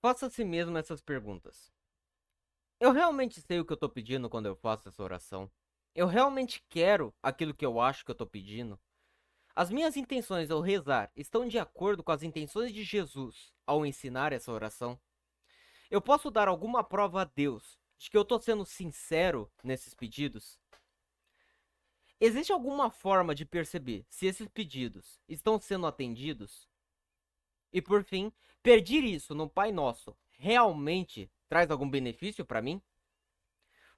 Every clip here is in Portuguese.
Faça a si mesmo essas perguntas. Eu realmente sei o que eu tô pedindo quando eu faço essa oração? Eu realmente quero aquilo que eu acho que eu tô pedindo? As minhas intenções ao rezar estão de acordo com as intenções de Jesus ao ensinar essa oração? Eu posso dar alguma prova a Deus de que eu tô sendo sincero nesses pedidos? Existe alguma forma de perceber se esses pedidos estão sendo atendidos? E por fim, pedir isso no Pai Nosso realmente traz algum benefício para mim?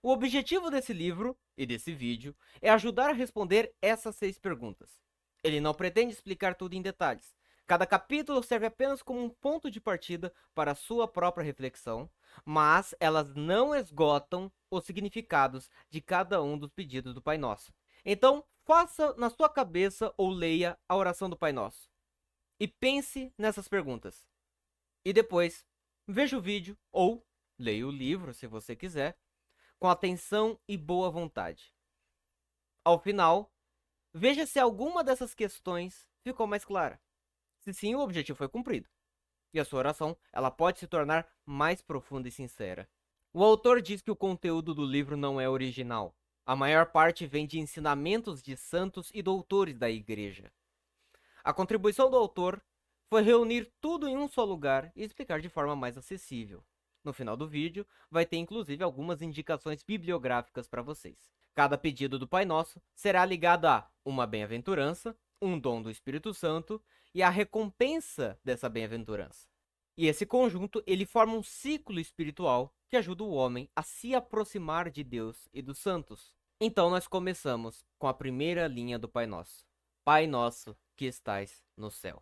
O objetivo desse livro e desse vídeo é ajudar a responder essas 6 perguntas. Ele não pretende explicar tudo em detalhes. Cada capítulo serve apenas como um ponto de partida para a sua própria reflexão, mas elas não esgotam os significados de cada um dos pedidos do Pai Nosso. Então, faça na sua cabeça ou leia a oração do Pai Nosso. E pense nessas perguntas. E depois, veja o vídeo ou leia o livro, se você quiser, com atenção e boa vontade. Ao final, veja se alguma dessas questões ficou mais clara. Se sim, o objetivo foi cumprido. E a sua oração, ela pode se tornar mais profunda e sincera. O autor diz que o conteúdo do livro não é original. A maior parte vem de ensinamentos de santos e doutores da igreja. A contribuição do autor foi reunir tudo em um só lugar e explicar de forma mais acessível. No final do vídeo, vai ter inclusive algumas indicações bibliográficas para vocês. Cada pedido do Pai Nosso será ligado a uma bem-aventurança, um dom do Espírito Santo e a recompensa dessa bem-aventurança. E esse conjunto, ele forma um ciclo espiritual que ajuda o homem a se aproximar de Deus e dos santos. Então nós começamos com a primeira linha do Pai Nosso. Pai Nosso que estais no céu.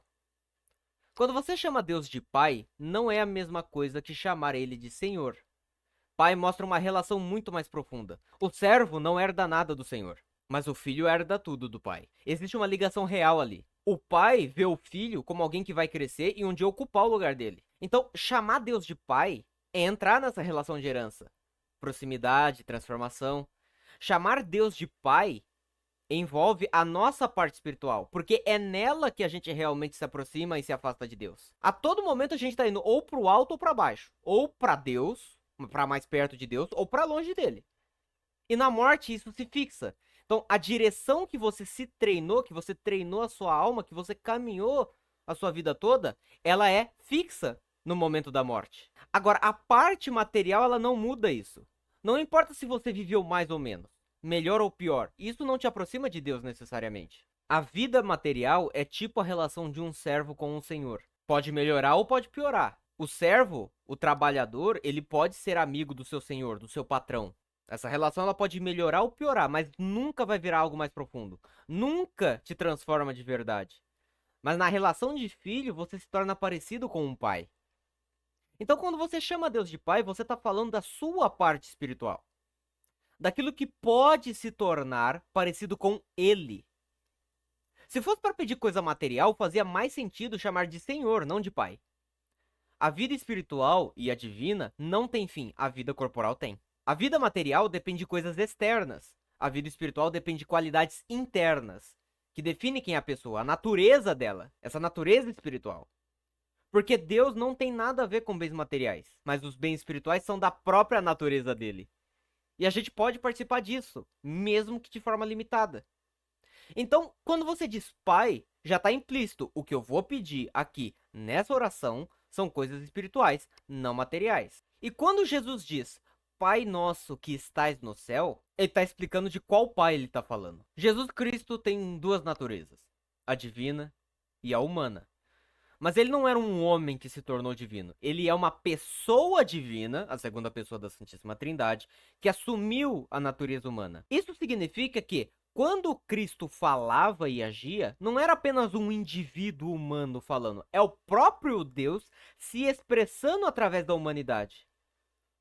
Quando você chama Deus de Pai, não é a mesma coisa que chamar ele de Senhor. Pai mostra uma relação muito mais profunda. O servo não herda nada do Senhor, mas o filho herda tudo do pai. Existe uma ligação real ali. O pai vê o filho como alguém que vai crescer e um dia ocupar o lugar dele. Então, chamar Deus de Pai é entrar nessa relação de herança, proximidade, transformação. Chamar Deus de Pai envolve a nossa parte espiritual, porque é nela que a gente realmente se aproxima e se afasta de Deus. A todo momento a gente tá indo ou pro alto ou pra baixo, ou pra Deus, pra mais perto de Deus, ou pra longe dele. E na morte isso se fixa. Então, a direção que você se treinou, que você treinou a sua alma, que você caminhou a sua vida toda, ela é fixa no momento da morte. Agora, a parte material, ela não muda isso. Não importa se você viveu mais ou menos, melhor ou pior, isso não te aproxima de Deus necessariamente. A vida material é tipo a relação de um servo com um senhor. Pode melhorar ou pode piorar. O servo, o trabalhador, ele pode ser amigo do seu senhor, do seu patrão. Essa relação ela pode melhorar ou piorar, mas nunca vai virar algo mais profundo. Nunca te transforma de verdade. Mas na relação de filho, você se torna parecido com um pai. Então, quando você chama Deus de pai, você está falando da sua parte espiritual. Daquilo que pode se tornar parecido com ele. Se fosse para pedir coisa material, fazia mais sentido chamar de Senhor, não de pai. A vida espiritual e a divina não tem fim, a vida corporal tem. A vida material depende de coisas externas. A vida espiritual depende de qualidades internas, que definem quem é a pessoa, a natureza dela, essa natureza espiritual. Porque Deus não tem nada a ver com bens materiais, mas os bens espirituais são da própria natureza dele. E a gente pode participar disso, mesmo que de forma limitada. Então, quando você diz Pai, já está implícito. O que eu vou pedir aqui nessa oração são coisas espirituais, não materiais. E quando Jesus diz Pai nosso que estais no céu, ele está explicando de qual Pai ele está falando. Jesus Cristo tem duas naturezas, a divina e a humana. Mas ele não era um homem que se tornou divino. Ele é uma pessoa divina, a segunda pessoa da Santíssima Trindade, que assumiu a natureza humana. Isso significa que, quando Cristo falava e agia, não era apenas um indivíduo humano falando, é o próprio Deus se expressando através da humanidade.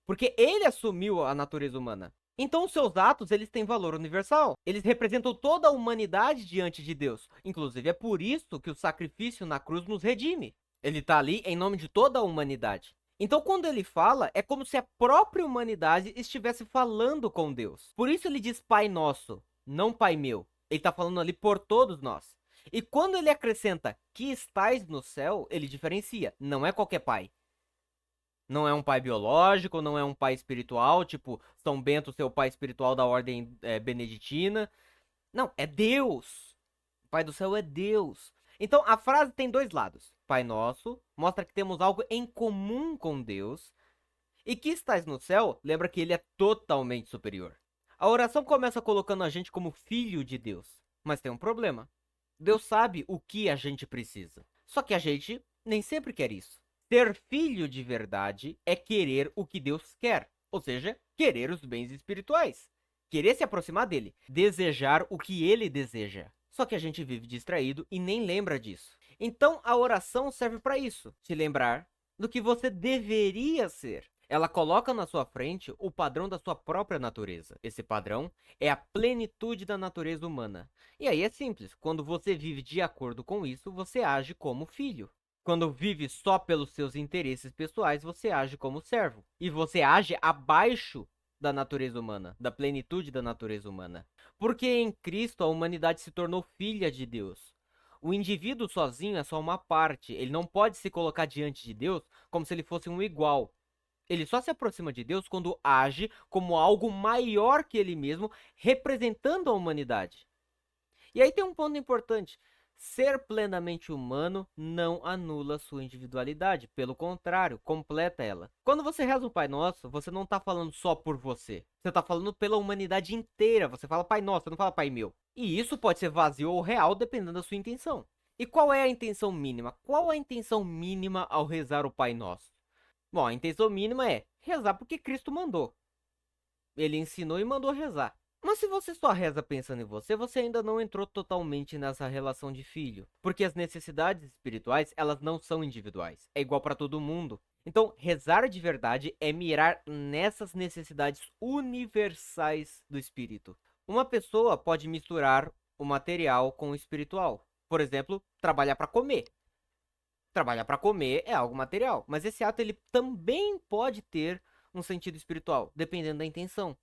Porque ele assumiu a natureza humana. Então os seus atos, eles têm valor universal. Eles representam toda a humanidade diante de Deus. Inclusive, é por isso que o sacrifício na cruz nos redime. Ele está ali em nome de toda a humanidade. Então, quando ele fala, é como se a própria humanidade estivesse falando com Deus. Por isso ele diz Pai Nosso, não Pai Meu. Ele está falando ali por todos nós. E quando ele acrescenta que estais no céu, ele diferencia. Não é qualquer pai. Não é um pai biológico, não é um pai espiritual, tipo São Bento, seu pai espiritual da ordem beneditina. Não, é Deus. O Pai do céu é Deus. Então a frase tem dois lados. Pai nosso mostra que temos algo em comum com Deus. E que estás no céu lembra que ele é totalmente superior. A oração começa colocando a gente como filho de Deus. Mas tem um problema. Deus sabe o que a gente precisa. Só que a gente nem sempre quer isso. Ser filho de verdade é querer o que Deus quer. Ou seja, querer os bens espirituais. Querer se aproximar dele. Desejar o que ele deseja. Só que a gente vive distraído e nem lembra disso. Então a oração serve para isso. Te lembrar do que você deveria ser. Ela coloca na sua frente o padrão da sua própria natureza. Esse padrão é a plenitude da natureza humana. E aí é simples, quando você vive de acordo com isso, você age como filho. Quando vive só pelos seus interesses pessoais, você age como servo. E você age abaixo da natureza humana, da plenitude da natureza humana. Porque em Cristo a humanidade se tornou filha de Deus. O indivíduo sozinho é só uma parte, ele não pode se colocar diante de Deus como se ele fosse um igual. Ele só se aproxima de Deus quando age como algo maior que ele mesmo, representando a humanidade. E aí tem um ponto importante. Ser plenamente humano não anula sua individualidade, pelo contrário, completa ela. Quando você reza o Pai Nosso, você não está falando só por você. Você está falando pela humanidade inteira. Você fala Pai Nosso, você não fala Pai Meu. E isso pode ser vazio ou real, dependendo da sua intenção. E qual é a intenção mínima? Qual a intenção mínima ao rezar o Pai Nosso? Bom, a intenção mínima é rezar porque Cristo mandou. Ele ensinou e mandou rezar. Mas se você só reza pensando em você, você ainda não entrou totalmente nessa relação de filho. Porque as necessidades espirituais, elas não são individuais. É igual para todo mundo. Então, rezar de verdade é mirar nessas necessidades universais do espírito. Uma pessoa pode misturar o material com o espiritual. Por exemplo, trabalhar para comer. Trabalhar para comer é algo material, mas esse ato ele também pode ter um sentido espiritual, dependendo da intenção.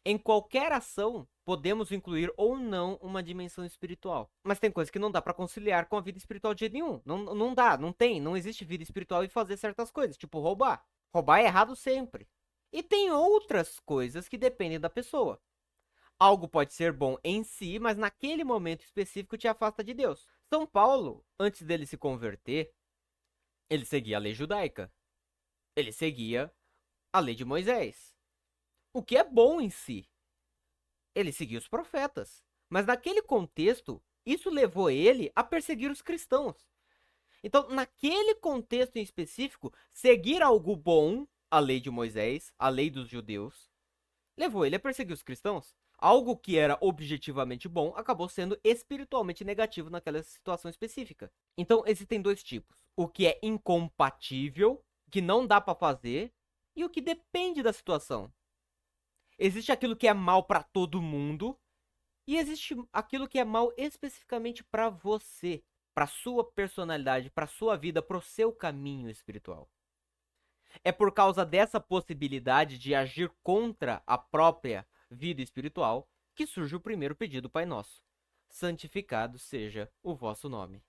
Em qualquer ação, podemos incluir ou não uma dimensão espiritual. Mas tem coisas que não dá para conciliar com a vida espiritual de jeito nenhum. Não dá, não existe vida espiritual e fazer certas coisas, tipo roubar. Roubar é errado sempre. E tem outras coisas que dependem da pessoa. Algo pode ser bom em si, mas naquele momento específico te afasta de Deus. São Paulo, antes dele se converter, ele seguia a lei judaica. Ele seguia a lei de Moisés. O que é bom em si. Ele seguia os profetas. Mas naquele contexto, isso levou ele a perseguir os cristãos. Então, naquele contexto em específico, seguir algo bom, a lei de Moisés, a lei dos judeus, levou ele a perseguir os cristãos. Algo que era objetivamente bom acabou sendo espiritualmente negativo naquela situação específica. Então, existem dois tipos: o que é incompatível, que não dá para fazer, e o que depende da situação. Existe aquilo que é mal para todo mundo e existe aquilo que é mal especificamente para você, para sua personalidade, para sua vida, para o seu caminho espiritual. É por causa dessa possibilidade de agir contra a própria vida espiritual que surge o primeiro pedido Pai Nosso: santificado seja o vosso nome.